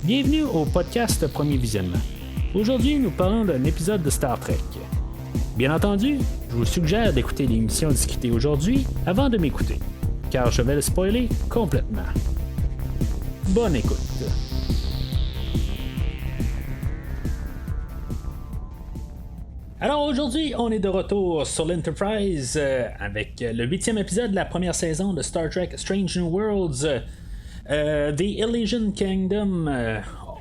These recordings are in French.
Bienvenue au podcast Premier Visionnement. Aujourd'hui, nous parlons d'un épisode de Star Trek. Bien entendu, je vous suggère d'écouter l'émission discutée aujourd'hui avant de m'écouter, car je vais le spoiler complètement. Bonne écoute. Alors aujourd'hui, on est de retour sur l'Enterprise avec le 8e épisode de la première saison de Star Trek Strange New Worlds, The Elysian Kingdom.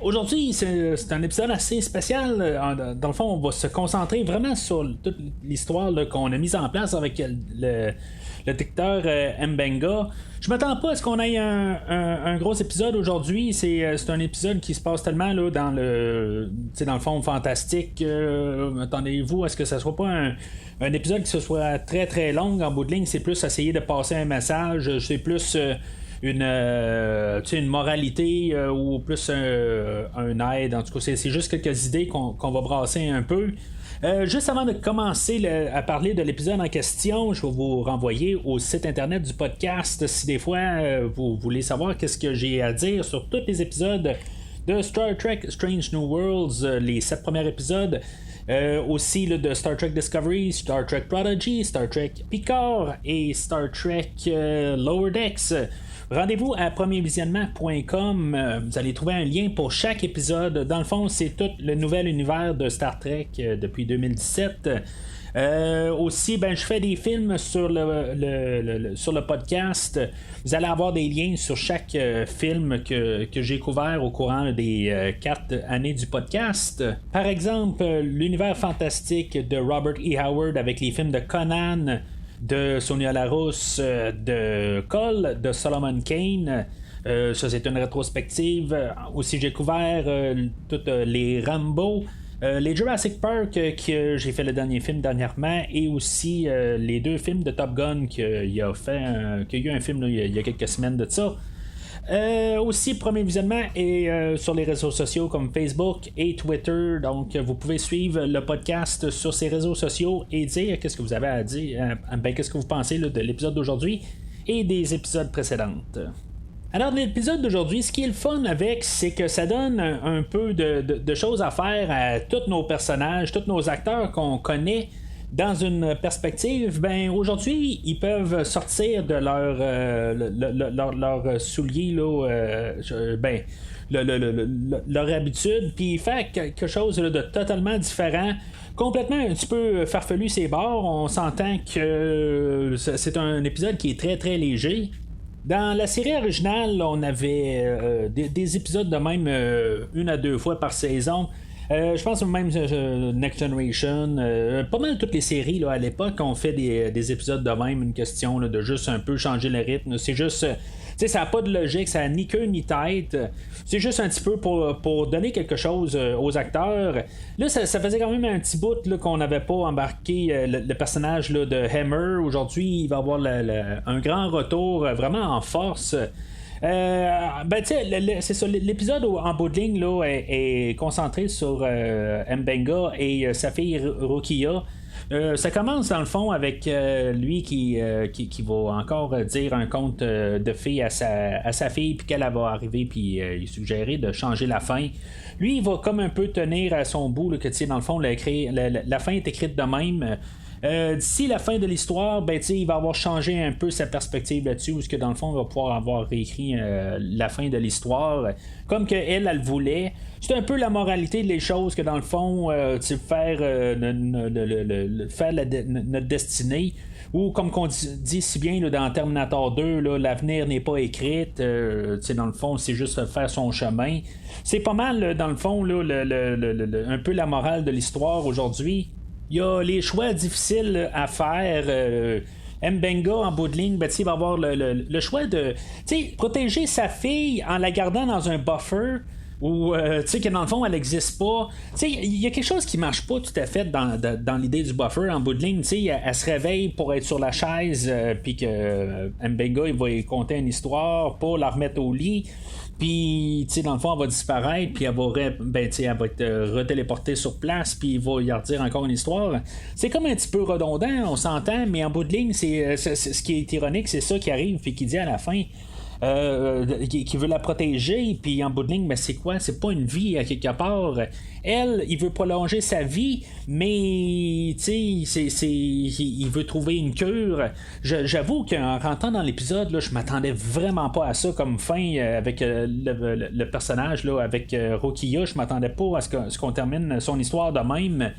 Aujourd'hui, c'est un épisode assez spécial. Dans le fond, on va se concentrer vraiment sur toute l'histoire là, qu'on a mise en place avec le docteur Mbenga. Je m'attends pas à ce qu'on ait un gros épisode aujourd'hui. C'est un épisode qui se passe tellement là, dans le fond fantastique. Attendez-vous à ce que ça soit pas un épisode qui se soit très très long en bout de ligne. C'est plus essayer de passer un message. C'est plus une moralité ou plus un aide. En tout cas, c'est juste quelques idées qu'on va brasser un peu. Juste avant de commencer à parler de l'épisode en question, je vais vous renvoyer au site internet du podcast si des fois vous voulez savoir qu'est-ce que j'ai à dire sur tous les épisodes de Star Trek Strange New Worlds, les 7 premiers épisodes. Aussi là, de Star Trek Discovery, Star Trek Prodigy, Star Trek Picard et Star Trek Lower Decks. Rendez-vous à premiervisionnement.com. Vous allez trouver un lien pour chaque épisode. Dans le fond, c'est tout le nouvel univers de Star Trek depuis 2017. Aussi, je fais des films sur le podcast. Vous allez avoir des liens sur chaque film que j'ai couvert au courant des 4 années du podcast. Par exemple, l'univers fantastique de Robert E. Howard avec les films de Conan, de Sonia Larousse, de Cole, de Solomon Kane. Ça, c'est une rétrospective. Aussi, j'ai couvert toutes les Rambo. Les Jurassic Park que j'ai fait le dernier film dernièrement, et aussi les 2 films de Top Gun qu'il y a eu un film là, il y a quelques semaines de ça. Aussi Premier Visionnement et sur les réseaux sociaux comme Facebook et Twitter. Donc vous pouvez suivre le podcast sur ces réseaux sociaux et dire qu'est-ce que vous avez à dire, qu'est-ce que vous pensez là, de l'épisode d'aujourd'hui et des épisodes précédents. Alors, l'épisode d'aujourd'hui, ce qui est le fun avec, c'est que ça donne un peu de choses à faire à tous nos personnages, tous nos acteurs qu'on connaît dans une perspective. Aujourd'hui, ils peuvent sortir de leur souliers, là, leur habitude, puis faire quelque chose là, de totalement différent. Complètement un petit peu farfelu ses bords. On s'entend que c'est un épisode qui est très très léger. Dans la série originale, on avait des épisodes de même 1 à 2 fois par saison. Je pense même Next Generation, pas mal toutes les séries là, à l'époque ont fait des épisodes de même, une question là, de juste un peu changer le rythme. C'est juste, ça n'a pas de logique, ça n'a ni queue ni tête. C'est juste un petit peu pour donner quelque chose aux acteurs. Là, ça faisait quand même un petit bout là, qu'on n'avait pas embarqué le personnage là, de Hammer. Aujourd'hui, il va avoir un grand retour vraiment en force. C'est ça, l'épisode en bout de ligne là, est concentré sur Mbenga et sa fille Rukia. Ça commence dans le fond avec lui qui va encore dire un conte de fée à sa fille, puis qu'elle va arriver puis il suggérait de changer la fin. Lui, il va comme un peu tenir à son bout là, que dans le fond la fin est écrite de même. D'ici la fin de l'histoire, il va avoir changé un peu sa perspective là-dessus, où que dans le fond, il va pouvoir avoir réécrit la fin de l'histoire comme qu'elle le voulait. C'est un peu la moralité des choses, que dans le fond, faire notre destinée. Ou comme qu'on dit si bien là, dans Terminator 2, là, l'avenir n'est pas écrit. Dans le fond, c'est juste faire son chemin. C'est pas mal, dans le fond, là, un peu la morale de l'histoire aujourd'hui. Il y a les choix difficiles à faire. Mbenga, en bout de ligne, il va avoir le choix de protéger sa fille en la gardant dans un buffer. Ou que dans le fond elle n'existe pas. Il y a quelque chose qui marche pas tout à fait dans l'idée du buffer en bout de ligne. Elle se réveille pour être sur la chaise, puis que Mbenga il va y conter une histoire pour la remettre au lit. Puis, dans le fond, elle va disparaître, puis elle va être retéléportée sur place, puis il va y redire encore une histoire. C'est comme un petit peu redondant, on s'entend, mais en bout de ligne, c'est ce qui est ironique, c'est ça qui arrive, puis qui dit à la fin. qui veut la protéger, puis en bout de ligne, ben, c'est quoi? C'est pas une vie à quelque part. Elle, il veut prolonger sa vie, mais il veut trouver une cure. J'avoue qu'en rentrant dans l'épisode, là, je m'attendais vraiment pas à ça comme fin avec le personnage là, avec Rukia. Je m'attendais pas à ce qu'on termine son histoire de même.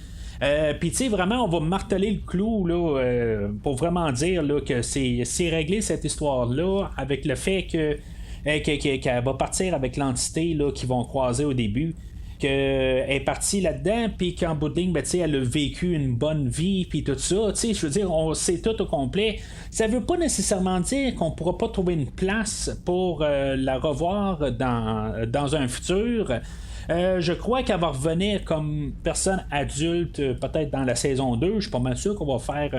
Puis tu sais, vraiment, on va marteler le clou là, pour vraiment dire là, que c'est réglé cette histoire-là avec le fait qu'elle va partir avec l'entité là, qu'ils vont croiser au début. Qu'elle est partie là-dedans, puis qu'en bout de ligne, ben, elle a vécu une bonne vie, puis tout ça. Je veux dire, on sait tout au complet. Ça veut pas nécessairement dire qu'on pourra pas trouver une place pour la revoir dans un futur. Je crois qu'elle va revenir comme personne adulte, peut-être dans la saison 2. Je suis pas mal sûr qu'on va faire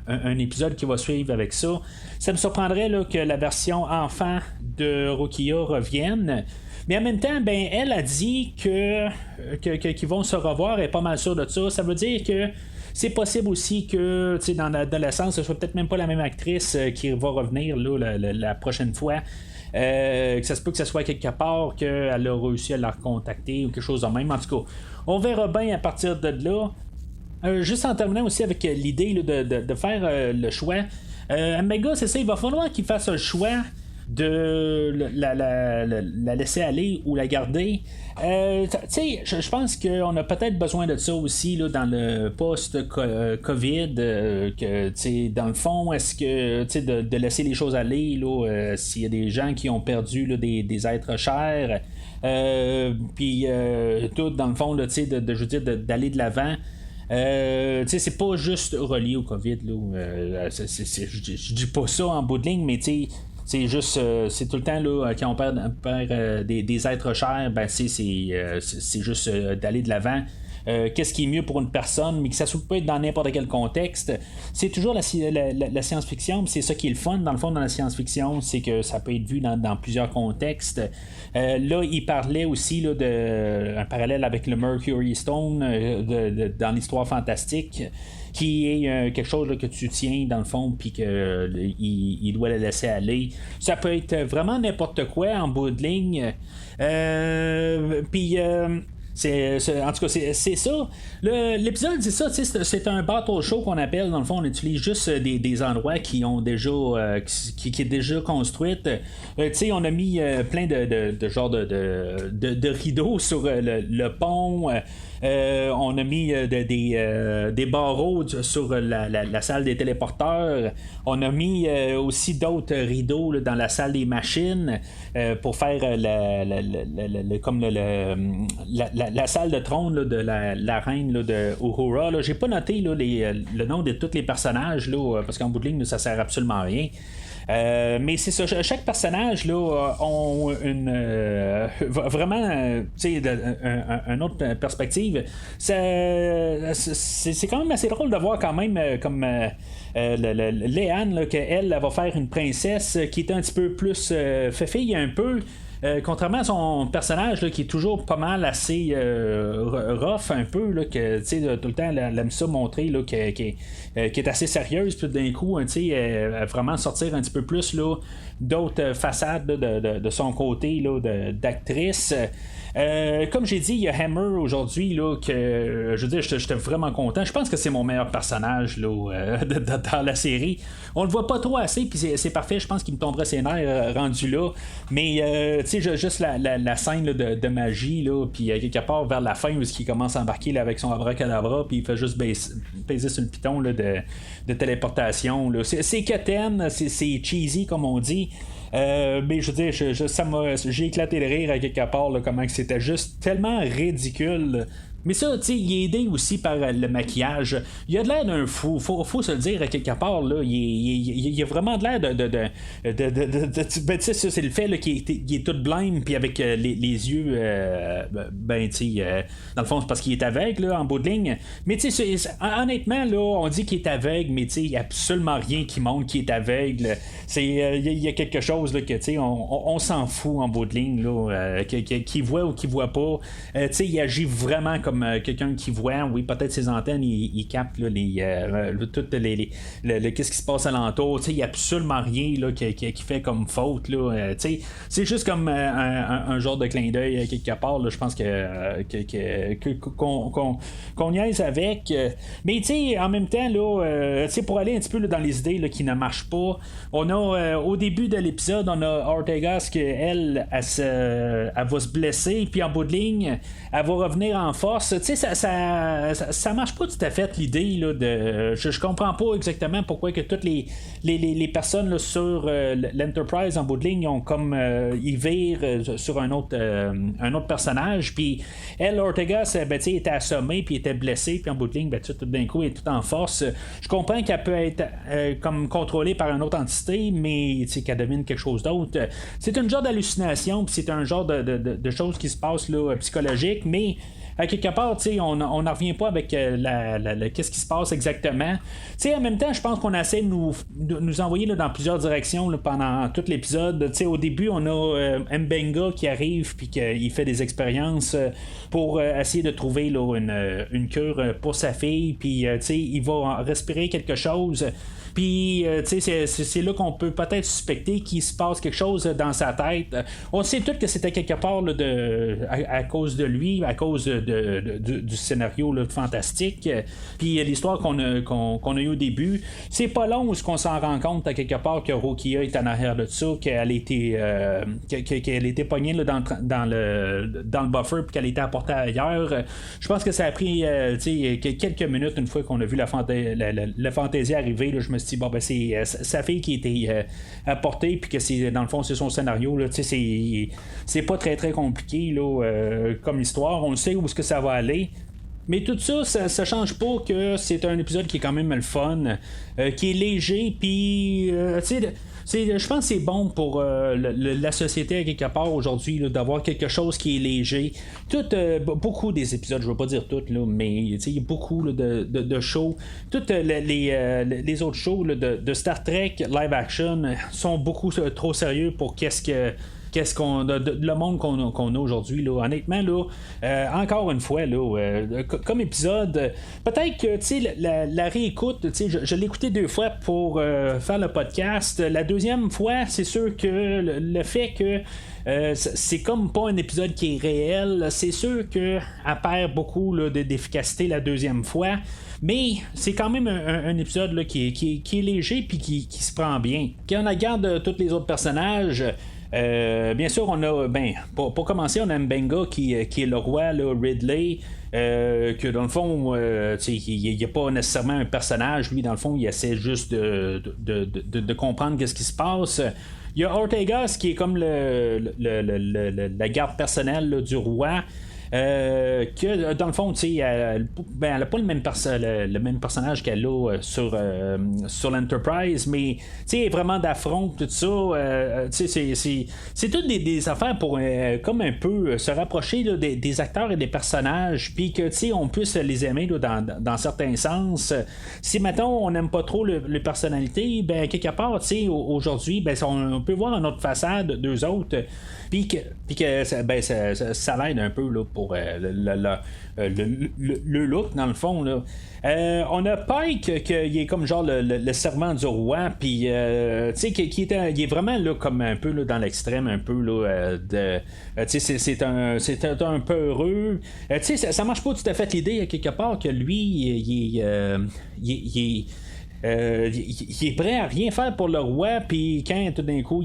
un épisode qui va suivre avec ça. Ça me surprendrait là, que la version enfant de Rukia revienne. Mais en même temps, ben, elle a dit qu'ils vont se revoir, elle est pas mal sûre de ça. Ça veut dire que c'est possible aussi que dans l'adolescence, ce soit peut-être même pas la même actrice qui va revenir là, la prochaine fois. Que ça se peut que ce soit quelque part qu'elle a réussi à la recontacter ou quelque chose de même. En tout cas, on verra bien à partir de là. Juste en terminant aussi avec l'idée là, de faire le choix. Omega, c'est ça, il va falloir qu'il fasse un choix de la laisser aller ou la garder. Je pense qu'on a peut-être besoin de ça aussi là, dans le post-COVID. Que dans le fond, est-ce que de laisser les choses aller là, s'il y a des gens qui ont perdu là, des êtres chers, puis tout dans le fond là, je veux dire d'aller de l'avant. C'est pas juste relié au COVID là, je dis pas ça en bout de ligne, mais c'est juste, c'est tout le temps là, quand on perd des êtres chers, ben c'est juste d'aller de l'avant. Qu'est-ce qui est mieux pour une personne, mais que ça peut être dans n'importe quel contexte. C'est toujours la science-fiction, c'est ça qui est le fun dans le fond dans la science-fiction, c'est que ça peut être vu dans plusieurs contextes. Là, il parlait aussi là, un parallèle avec le Mercury Stone dans l'histoire fantastique, qui est quelque chose là, que tu tiens dans le fond puis qu'il doit la laisser aller. Ça peut être vraiment n'importe quoi en bout de ligne. Puis en tout cas, c'est ça. L'épisode, c'est ça. C'est un battle show qu'on appelle. Dans le fond, on utilise juste des endroits qui ont déjà qui est déjà construite. On a mis plein de genres de rideaux sur le pont. On a mis des barreaux sur la salle des téléporteurs. On a mis aussi d'autres rideaux là, dans la salle des machines pour faire comme la salle de trône là, de la reine là, de Uhura. Là. J'ai pas noté là, le nom de tous les personnages là, parce qu'en bout de ligne, là, ça sert absolument à rien. Mais c'est ça, chaque personnage là ont vraiment une autre perspective. C'est quand même assez drôle de voir quand même comme Léane qu'elle va faire une princesse qui est un petit peu plus fée un peu. Contrairement à son personnage là, qui est toujours pas mal assez rough un peu là, que tout le temps elle aime ça montrer là, qui est assez sérieuse, puis d'un coup vraiment sortir un petit peu plus là, d'autres façades là, de son côté là, d'actrice. Comme j'ai dit, il y a Hammer aujourd'hui là, que je veux dire, j'étais vraiment content. Je pense que c'est mon meilleur personnage là, dans la série. On le voit pas trop assez, puis c'est parfait. Je pense qu'il me tomberait ses nerfs rendu là. Mais juste la scène là, de magie, là, puis quelque part vers la fin où il commence à embarquer là, avec son abracadabra, puis il fait juste peser sur le piton là, de téléportation. Là. C'est quétaine, c'est cheesy comme on dit. Mais je veux dire, j'ai éclaté de rire à quelque part là, comment que c'était juste tellement ridicule. Mais ça, tu sais, il est aidé aussi par le maquillage. Il a de l'air d'un fou, faut se le dire à quelque part, là. Il a vraiment de l'air ben, tu sais, ça, c'est le fait là, qu'il est tout blind, puis avec les yeux, ben, tu sais, dans le fond, c'est parce qu'il est aveugle, là, en bout de ligne. Mais tu sais, honnêtement, là, on dit qu'il est aveugle, mais tu sais, il n'y a absolument rien qui montre qu'il est aveugle. Il y a quelque chose chose là, que on s'en fout en bout de ligne, là, qu'il voit ou qu'il voit pas. Il agit vraiment comme quelqu'un qui voit. Oui, peut-être ses antennes, il capte là, toutes qu'est-ce qui se passe alentour. Il n'y a absolument rien là, qui fait comme faute. Là, c'est juste comme un genre de clin d'œil quelque part. Là, je pense qu'on niaise avec. Mais en même temps, là, pour aller un petit peu là, dans les idées là, qui ne marchent pas, on a au début de l'épisode, on a Ortegas qu'elle va se blesser, puis en bout de ligne, elle va revenir en force. Ça marche pas tout à fait l'idée là, de. Je comprends pas exactement pourquoi que toutes les personnes là, sur l'Enterprise en bout de ligne ont comme ils virent sur un autre personnage, puis elle, Ortegas, était assommée, puis était blessée, puis en bout de ligne, tout d'un coup, elle est tout en force. Je comprends qu'elle peut être comme contrôlée par une autre entité, mais qu'elle devine quelque chose d'autre. C'est un genre d'hallucination, puis c'est un genre de choses qui se passent là, psychologique, mais à quelque part, on n'en revient pas avec qu'est-ce qui se passe exactement. En même temps, je pense qu'on essaie de nous envoyer là, dans plusieurs directions là, pendant tout l'épisode. Au début, on a Mbenga qui arrive puis qu'il fait des expériences pour essayer de trouver là, une cure pour sa fille, puis il va respirer quelque chose. Puis, c'est là qu'on peut peut-être suspecter qu'il se passe quelque chose dans sa tête. On sait tous que c'était quelque part là, à cause de lui, à cause du scénario là, fantastique. Puis, l'histoire qu'on a eu au début, c'est pas long où on s'en rend compte à quelque part que Rokia est en arrière de ça, qu'elle était pognée là, dans le buffer, puis qu'elle était apportée ailleurs. Je pense que ça a pris quelques minutes une fois qu'on a vu la fantaisie arriver. Là, je me suis dit, c'est sa fille qui était apportée, puis que dans le fond, c'est son scénario. Là, c'est pas très très compliqué là, comme histoire. On sait où est-ce que ça va aller. Mais tout ça, ça change pas que c'est un épisode qui est quand même le fun, qui est léger, puis je pense que c'est bon pour la société à quelque part aujourd'hui là, d'avoir quelque chose qui est léger. Beaucoup des épisodes, je ne veux pas dire tout, là, mais il y a beaucoup là, de shows. Toutes les autres shows là, de Star Trek live action sont beaucoup trop sérieux pour le monde qu'on a aujourd'hui là. Honnêtement là, encore une fois là, comme épisode, peut-être que la réécoute, je l'ai écouté 2 fois pour faire le podcast. La deuxième fois, c'est sûr que le fait que c'est comme pas un épisode qui est réel, c'est sûr qu'elle perd beaucoup là, d'efficacité la deuxième fois. Mais c'est quand même un épisode là, qui est léger puis qui se prend bien. Quand on regarde tous les autres personnages, bien sûr, on a, pour commencer, on a Mbenga qui est le roi, là, Ridley, que dans le fond, il n'y a pas nécessairement un personnage. Lui, dans le fond, il essaie juste de comprendre qu'est-ce qui se passe. Il y a Ortegas qui est comme la garde personnelle là, du roi. Que dans le fond, elle n'a pas le même personnage qu'elle a sur l'Enterprise, mais elle est vraiment d'affront, tout ça. C'est toutes des affaires pour comme un peu se rapprocher là, des acteurs et des personnages, puis que on puisse les aimer là, dans certains sens. Si mettons on n'aime pas trop les personnalités, quelque part, aujourd'hui, on peut voir une autre façade d'eux autres. Puis que ça l'aide un peu là, pour le look, dans le fond. Là. On a Pike, qui est comme genre le servant du roi, puis il est vraiment là, comme un peu là, dans l'extrême, un peu là, c'est un peu heureux. Ça marche pas tout à fait l'idée, quelque part, que lui, il est prêt à rien faire pour le roi, puis quand tout d'un coup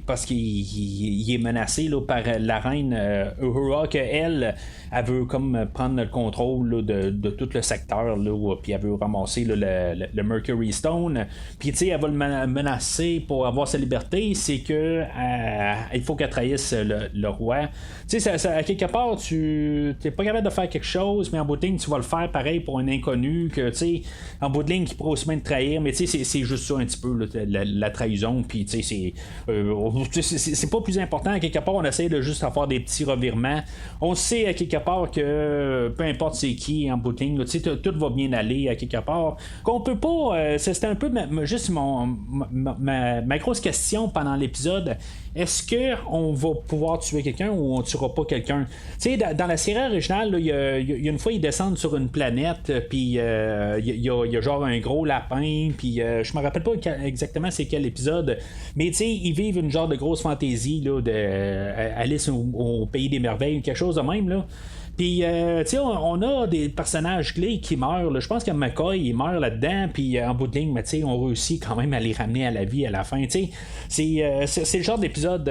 parce qu'il est menacé là, par la reine Uhura, qu'elle veut comme prendre le contrôle là, de tout le secteur là, puis elle veut ramasser là, le Mercury Stone, puis elle va le menacer pour avoir sa liberté. C'est que il faut qu'elle trahisse le roi. À quelque part, tu n'es pas capable de faire quelque chose, mais en bout de ligne tu vas le faire pareil pour un inconnu, que en bout de ligne qui pourrait aussi bien te trahir. trahir, mais c'est juste ça un petit peu, là, la trahison, puis c'est pas plus important. À quelque part, on essaie de juste faire des petits revirements. On sait à quelque part que peu importe c'est qui en bout de ligne, tout va bien aller à quelque part. Qu'on peut pas. C'était un peu juste ma grosse question pendant l'épisode. Est-ce qu'on va pouvoir tuer quelqu'un ou on tuera pas quelqu'un? Tu sais, dans la série originale, il y a une fois, ils descendent sur une planète, puis il y a genre un gros lapin, puis je me rappelle pas exactement c'est quel épisode, mais tu sais, ils vivent une genre de grosse fantaisie là, de Alice au Pays des Merveilles, quelque chose de même, là. Puis, tu sais, on a des personnages clés qui meurent. Là. Je pense que McCoy, il meurt là-dedans. Puis, en bout de ligne, tu sais, on réussit quand même à les ramener à la vie à la fin. Tu sais, c'est le genre d'épisode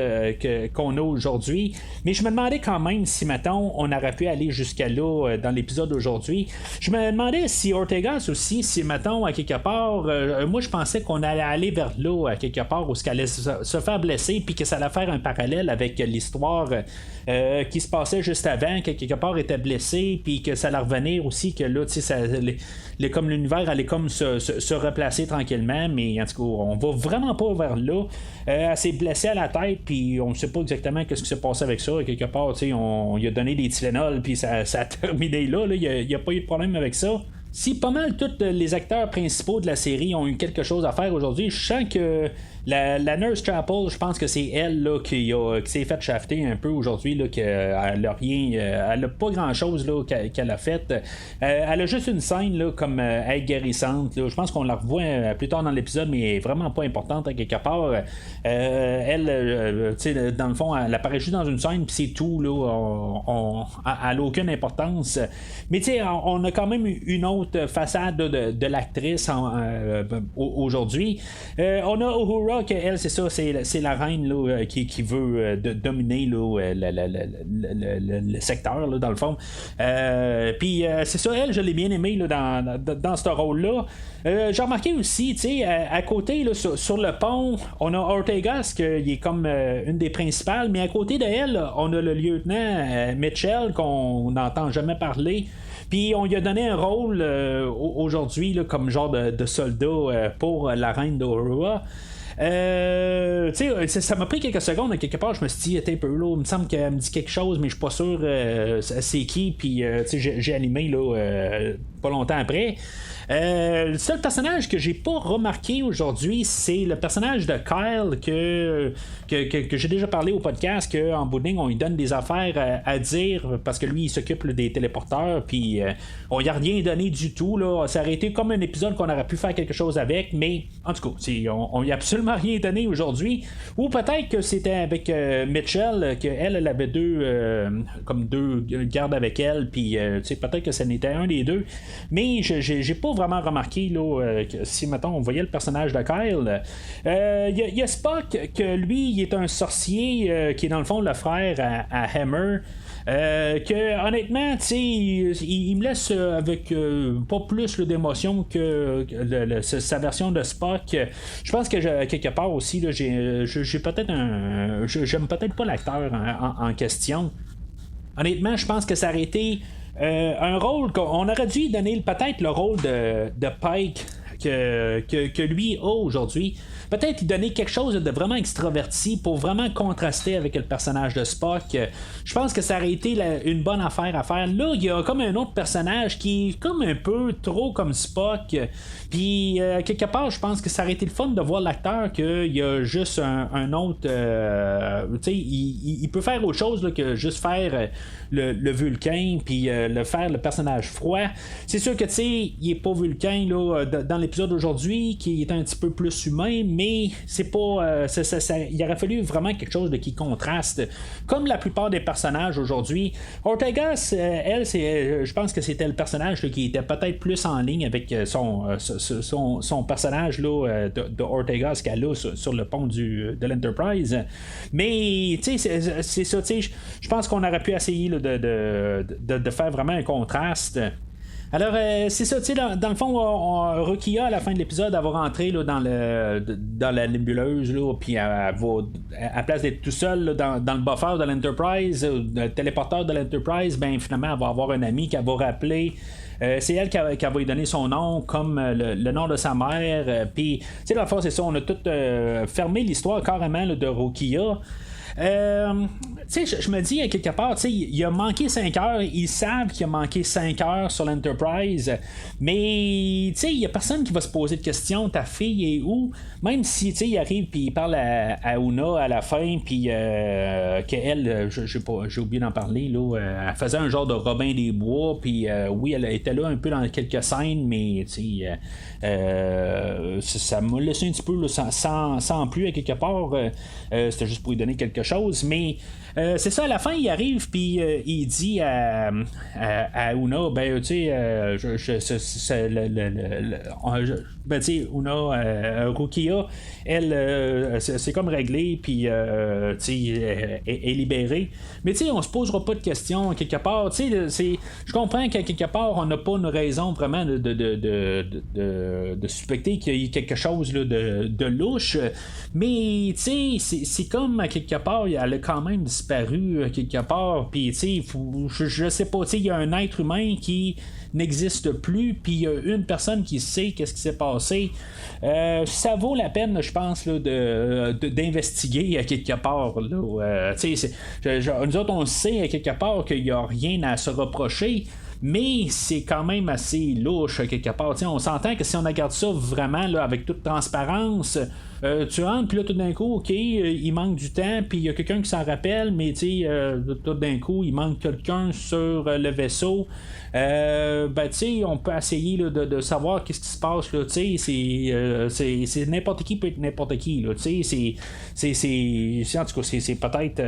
qu'on a aujourd'hui. Mais je me demandais quand même si, mettons, on aurait pu aller jusqu'à là dans l'épisode d'aujourd'hui. Je me demandais si Ortegas aussi, si, mettons, à quelque part, moi, je pensais qu'on allait aller vers là, à quelque part, où elle allait se faire blesser, puis que ça allait faire un parallèle avec l'histoire qui se passait juste avant, que quelque part était blessé, puis que ça allait revenir aussi, que là, tu sais, comme l'univers allait comme se replacer tranquillement, mais en tout cas, on va vraiment pas vers là. Elle s'est blessée à la tête, puis on ne sait pas exactement qu'est-ce qui s'est passé avec ça. Quelque part, tu sais, on lui a donné des Tylenol, puis ça a terminé là. Il n'y a pas eu de problème avec ça. Si pas mal tous les acteurs principaux de la série ont eu quelque chose à faire aujourd'hui, je sens que la Nurse Chapel, je pense que c'est elle là, qui s'est fait shafter un peu aujourd'hui, là, qu'elle a rien, elle a pas grand chose là, qu'elle a fait. Elle a juste une scène là, comme être guérissante. Là. Je pense qu'on la revoit plus tard dans l'épisode, mais elle est vraiment pas importante à quelque part. Elle, dans le fond, elle apparaît juste dans une scène, puis c'est tout. Là, elle n'a aucune importance. Mais on a quand même une autre façade de l'actrice aujourd'hui. On a Uhura, que elle, c'est ça, c'est la reine là, qui veut dominer là, le secteur, là, dans le fond. Puis c'est ça, elle, je l'ai bien aimée là, dans ce rôle-là. J'ai remarqué aussi, tu sais, à côté, là, sur le pont, on a Ortegas, qui est comme une des principales, mais à côté d'elle, on a le lieutenant Mitchell, qu'on n'entend jamais parler. Puis on lui a donné un rôle aujourd'hui là, comme genre de soldat pour la reine d'Aurora. Ça m'a pris quelques secondes, quelque part je me suis dit, un peu là, il me semble qu'elle me dit quelque chose, mais je suis pas sûr c'est qui, puis j'ai animé là, pas longtemps après. Le seul personnage que j'ai pas remarqué aujourd'hui, c'est le personnage de Kyle que j'ai déjà parlé au podcast, qu'en bout de ligne, on lui donne des affaires à dire parce que lui, il s'occupe là, des téléporteurs, puis on y a rien donné du tout. Là. Ça aurait été comme un épisode qu'on aurait pu faire quelque chose avec, mais en tout cas, on y a absolument rien donné aujourd'hui. Ou peut-être que c'était avec Mitchell, qu'elle avait deux gardes avec elle, puis peut-être que ça n'était un des deux. Mais j'ai pas vraiment remarqué là, que si mettons on voyait le personnage de Kyle, il y a Spock que lui il est un sorcier qui est dans le fond le frère à Hammer. Que honnêtement, tu sais, il me laisse avec pas plus là, d'émotion que sa version de Spock. Je pense que quelque part aussi, là, j'ai peut-être j'aime peut-être pas l'acteur en question. Honnêtement, je pense que ça aurait été un rôle qu'on aurait dû donner peut-être le rôle de Pike que lui a aujourd'hui. Peut-être lui donner quelque chose de vraiment extraverti pour vraiment contraster avec le personnage de Spock. Je pense que ça aurait été une bonne affaire à faire. Là, il y a comme un autre personnage qui est comme un peu trop comme Spock. Puis, quelque part, je pense que ça aurait été le fun de voir l'acteur qu'il y a juste un autre... tu sais, il peut faire autre chose là, que juste faire le Vulcain, puis le personnage froid. C'est sûr que, tu sais, il est pas Vulcain là, dans l'épisode d'aujourd'hui, qui est un petit peu plus humain, mais c'est pas il aurait fallu vraiment quelque chose qui contraste comme la plupart des personnages aujourd'hui. Ortegas, elle, je pense que c'était le personnage là, qui était peut-être plus en ligne avec son personnage là, de Ortegas qu'elle a sur le pont de l'Enterprise, mais tu sais c'est ça, tu sais, je pense qu'on aurait pu essayer là, de faire vraiment un contraste. Alors, c'est ça, tu sais, dans le fond, Rukia, à la fin de l'épisode, elle va rentrer là, dans la nébuleuse, là, puis elle va, à place d'être tout seule là, dans le buffer de l'Enterprise, le téléporteur de l'Enterprise, ben finalement, elle va avoir un ami qu'elle va rappeler. C'est elle qui va lui donner son nom comme le nom de sa mère. Puis, tu sais, dans le fond, c'est ça, on a tout fermé l'histoire carrément là, de Rukia. Tu sais, je me dis, à quelque part, tu sais, il a manqué 5 heures. Ils savent qu'il a manqué 5 heures sur l'Enterprise. Mais, tu sais, il n'y a personne qui va se poser de questions. Ta fille est où? Même si, tu sais, il arrive puis il parle à Una à la fin, puis qu'elle, j'ai oublié d'en parler, là, elle faisait un genre de Robin des Bois, puis oui, elle était là un peu dans quelques scènes, mais, tu sais, ça m'a laissé un petit peu là, sans plus, à quelque part. C'était juste pour lui donner quelque chose, mais c'est ça, à la fin, il arrive, puis il dit à Una, ben, tu sais, ben, tu sais, Una, Rukia, elle, c'est comme réglé, puis, tu sais, est libérée. Mais, tu sais, on se posera pas de questions, quelque part. Tu sais, je comprends qu'à quelque part, on n'a pas une raison vraiment de suspecter qu'il y a quelque chose là, de louche, mais, tu sais, c'est comme, à quelque part, elle a quand même disparu, à quelque part, puis, tu sais, je sais pas, tu sais, il y a un être humain qui n'existe plus, puis il y a une personne qui sait qu'est-ce qui s'est passé. Ça vaut la peine, je pense, là, d'investiguer à quelque part. Là, nous autres, on sait à quelque part qu'il n'y a rien à se reprocher. Mais c'est quand même assez louche quelque part. T'sais, on s'entend que si on regarde ça vraiment là, avec toute transparence, tu rentres, puis là tout d'un coup, ok, il manque du temps, puis il y a quelqu'un qui s'en rappelle, mais tout d'un coup, il manque quelqu'un sur le vaisseau. On peut essayer là, de savoir qu'est-ce qui se passe. Là, c'est n'importe qui peut être n'importe qui. Là, en tout cas, c'est peut-être.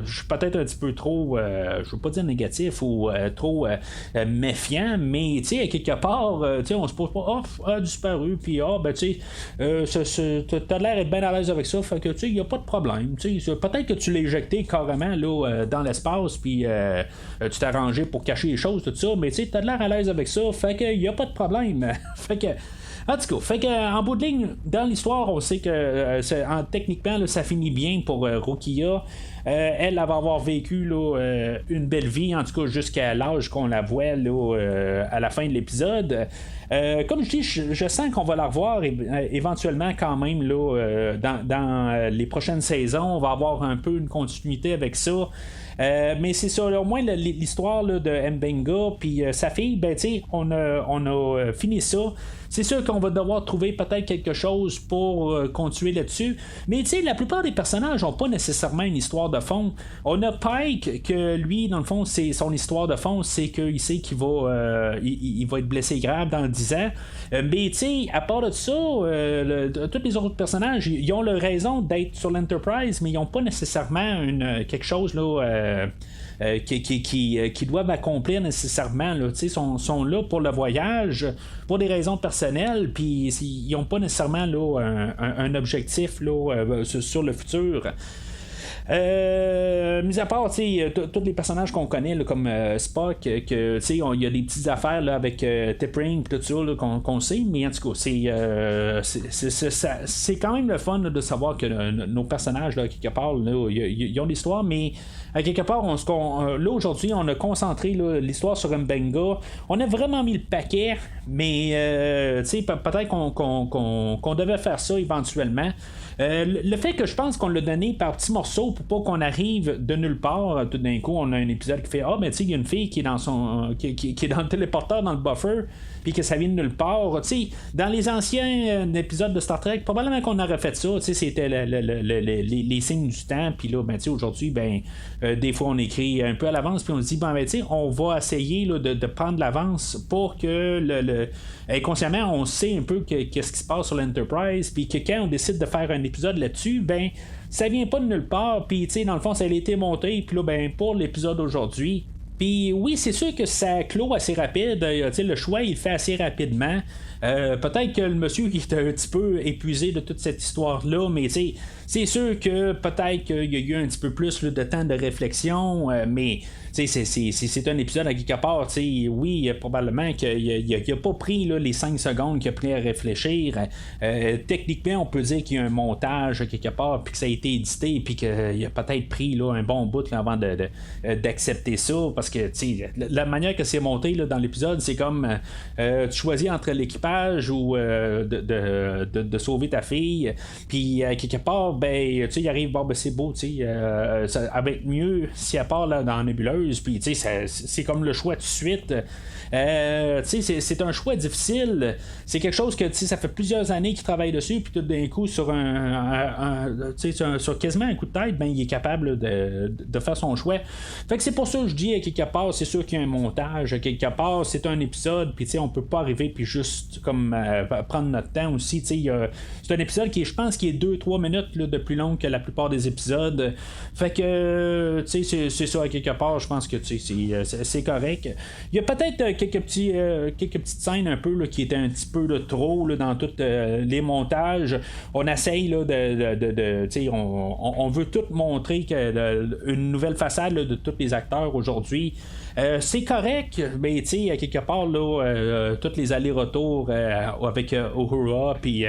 Je suis peut-être un petit peu trop. Je veux pas dire négatif ou trop méfiant, mais à quelque part, on se pose pas. A disparu, puis t'as l'air d'être bien à l'aise avec ça, fait que il n'y a pas de problème. Peut-être que tu l'as éjecté carrément là, dans l'espace, puis tu t'es arrangé pour cacher les choses, tout ça, mais t'as l'air à l'aise avec ça, fait que y a pas de problème. Fait que en tout cas, fait que, en bout de ligne, dans l'histoire, on sait que techniquement, là, ça finit bien pour Rukia. Elle va avoir vécu là, une belle vie, en tout cas jusqu'à l'âge qu'on la voit là, à la fin de l'épisode. Comme je dis, je sens qu'on va la revoir éventuellement quand même là, dans les prochaines saisons. On va avoir un peu une continuité avec ça. Mais c'est ça, là, au moins l'histoire là, de Mbenga puis sa fille, ben on a fini ça. C'est sûr qu'on va devoir trouver peut-être quelque chose pour continuer là-dessus. Mais la plupart des personnages n'ont pas nécessairement une histoire de fond. On a Pike, que lui, dans le fond, c'est son histoire de fond, c'est qu'il sait qu'il va, il va être blessé grave dans 10 ans. Mais à part de ça, tous les autres personnages, ils ont leur raison d'être sur l'Enterprise, mais ils n'ont pas nécessairement quelque chose là. Qui doivent accomplir nécessairement là, sont là pour le voyage pour des raisons personnelles, puis ils n'ont pas nécessairement là, un objectif là, sur le futur. Mis à part tous les personnages qu'on connaît là, comme Spock, que il y a des petites affaires là, avec T'Pring tout ça là, qu'on sait, mais en tout cas c'est quand même le fun là, de savoir que nos personnages là, quelque part ils ont l'histoire, mais à quelque part là aujourd'hui on a concentré là, l'histoire sur Mbenga. On a vraiment mis le paquet, mais peut-être qu'on devait faire ça éventuellement. Le fait que je pense qu'on l'a donné par petits morceaux pour pas qu'on arrive de nulle part, tout d'un coup on a un épisode qui fait mais tu sais il y a une fille qui est dans son qui est dans le téléporteur, dans le buffer, puis que ça vient de nulle part. Dans les anciens épisodes de Star Trek, probablement qu'on aurait fait ça, c'était les signes du temps, puis là aujourd'hui des fois on écrit un peu à l'avance, puis on se dit on va essayer là, de prendre l'avance pour que inconsciemment on sait un peu qu'est-ce qui se passe sur l'Enterprise, puis que quand on décide de faire un épisode là-dessus, ça vient pas de nulle part, puis dans le fond ça a été monté, puis là pour l'épisode aujourd'hui Puis oui, c'est sûr que ça clôt assez rapide. Le choix, il fait assez rapidement. Peut-être que le monsieur il est un petit peu épuisé de toute cette histoire-là, mais c'est sûr que peut-être qu'il y a eu un petit peu plus de temps de réflexion, mais c'est un épisode à quelque part. Oui, probablement qu'il n'a pas pris les 5 secondes qu'il a pris à réfléchir. Techniquement, on peut dire qu'il y a un montage quelque part, puis que ça a été édité, puis qu'il a peut-être pris un bon bout avant d'accepter ça, parce que la manière que c'est monté dans l'épisode, c'est comme tu choisis entre l'équipage ou de sauver ta fille, puis quelque part, ben il arrive, bon, ben, c'est beau, ça va être mieux si elle part dans la nébuleuse, puis c'est comme le choix tout de suite. C'est un choix difficile. C'est quelque chose que ça fait plusieurs années qu'il travaille dessus, puis tout d'un coup, sur sur quasiment un coup de tête, ben, il est capable de faire son choix. Fait que c'est pour ça que je dis, à quelque part, c'est sûr qu'il y a un montage, à quelque part, c'est un épisode, puis on peut pas arriver puis juste comme prendre notre temps aussi. C'est un épisode qui, je pense, qui est 2-3 minutes de plus long que la plupart des épisodes. Fait que c'est ça, à quelque part, je pense que c'est correct. Il y a peut-être quelques petites scènes un peu qui étaient un petit peu de trop dans tous les montages. On essaye on veut tout montrer une nouvelle façade de tous les acteurs aujourd'hui. C'est correct, mais à quelque part, tous les allers-retours avec Uhura, puis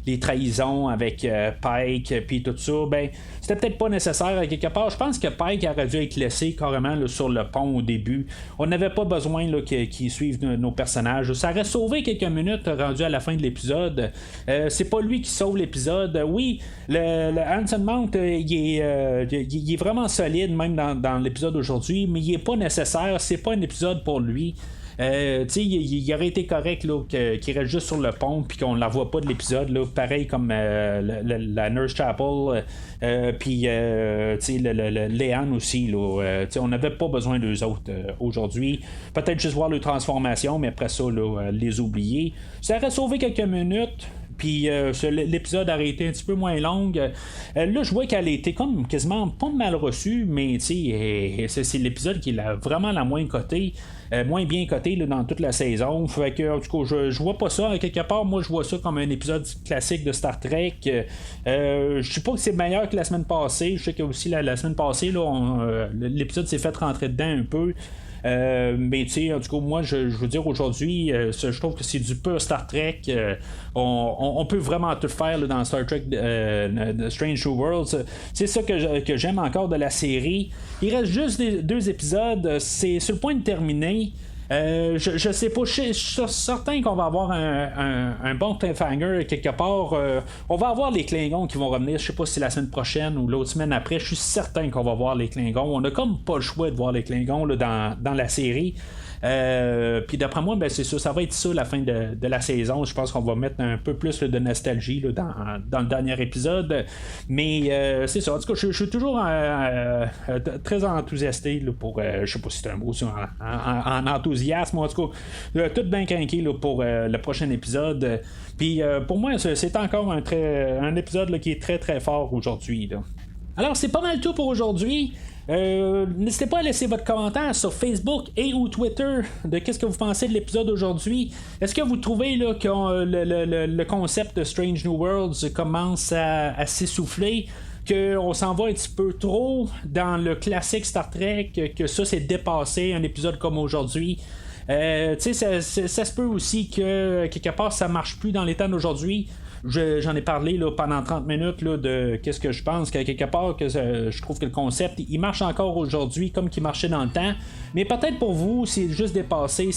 les trahisons avec Pike, puis tout ça, ben, c'était peut-être pas nécessaire à quelque part. Je pense que Pike aurait dû être laissé carrément sur le pont au début. On n'avait pas besoin qu'ils suivent nos personnages. Ça aurait sauvé quelques minutes rendu à la fin de l'épisode. C'est pas lui qui sauve l'épisode. Oui, le Anson Mount, il est vraiment solide, même dans l'épisode d'aujourd'hui, mais il est pas nécessaire. C'est pas un épisode pour lui. Il aurait été correct qu'il reste juste sur le pont puis qu'on ne la voit pas de l'épisode, pareil comme la Nurse Chapel, puis Léane aussi. On n'avait pas besoin d'eux autres aujourd'hui. Peut-être juste voir leur transformation, mais après ça, les oublier. Ça aurait sauvé quelques minutes. Puis l'épisode aurait été un petit peu moins long. Là, je vois qu'elle a été comme quasiment pas mal reçue, mais c'est l'épisode qui est vraiment la moins cotée. Moins bien coté dans toute la saison. Fait que, en tout cas, je vois pas ça. Quelque part, moi, je vois ça comme un épisode classique de Star Trek. Je sais pas que c'est meilleur que la semaine passée. Je sais que aussi la semaine passée, l'épisode s'est fait rentrer dedans un peu. Mais tu sais, en tout cas, moi, je veux dire, aujourd'hui, je trouve que c'est du pur Star Trek. On peut vraiment tout faire dans Star Trek Strange New Worlds. C'est ça que j'aime encore de la série. Il reste juste 2 épisodes. C'est sur le point de terminer. Je sais pas, je suis certain qu'on va avoir un bon cliffhanger quelque part. On va avoir les Klingons qui vont revenir. Je sais pas si c'est la semaine prochaine ou l'autre semaine après. Je suis certain qu'on va voir les Klingons. On a comme pas le choix de voir les Klingons dans la série. Puis d'après moi, ben, c'est ça va être ça la fin de la saison. Je pense qu'on va mettre un peu plus de nostalgie dans le dernier épisode. Mais c'est ça. En tout cas, je suis toujours très enthousiasté pour. Je sais pas si c'est un mot en enthousiasme. En tout cas, tout bien craqué pour le prochain épisode. Puis pour moi, c'est encore un épisode qui est très très fort aujourd'hui. Alors, c'est pas mal tout pour aujourd'hui. N'hésitez pas à laisser votre commentaire sur Facebook et ou Twitter de qu'est-ce que vous pensez de l'épisode d'aujourd'hui. Est-ce que vous trouvez que le concept de Strange New Worlds commence à s'essouffler, qu'on s'en va un petit peu trop dans le classique Star Trek, que ça c'est dépassé un épisode comme aujourd'hui? Ça se peut aussi que quelque part ça marche plus dans les temps d'aujourd'hui. J'en ai parlé pendant 30 minutes de qu'est-ce que je pense, qu'à quelque part que je trouve que le concept il marche encore aujourd'hui comme qu'il marchait dans le temps, mais peut-être pour vous c'est juste dépassé.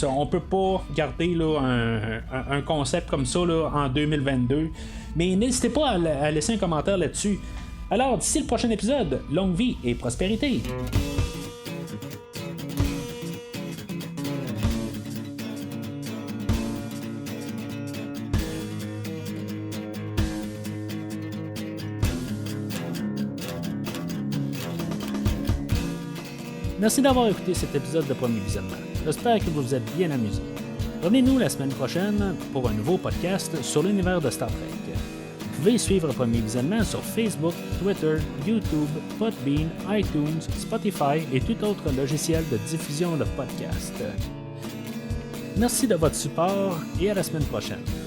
On peut pas garder un concept comme ça en 2022, mais n'hésitez pas à laisser un commentaire là-dessus. Alors d'ici le prochain épisode, longue vie et prospérité. Merci d'avoir écouté cet épisode de Premier Visionnement. J'espère que vous vous êtes bien amusés. Revenez-nous la semaine prochaine pour un nouveau podcast sur l'univers de Star Trek. Vous pouvez suivre Premier Visionnement sur Facebook, Twitter, YouTube, Podbean, iTunes, Spotify et tout autre logiciel de diffusion de podcasts. Merci de votre support et à la semaine prochaine.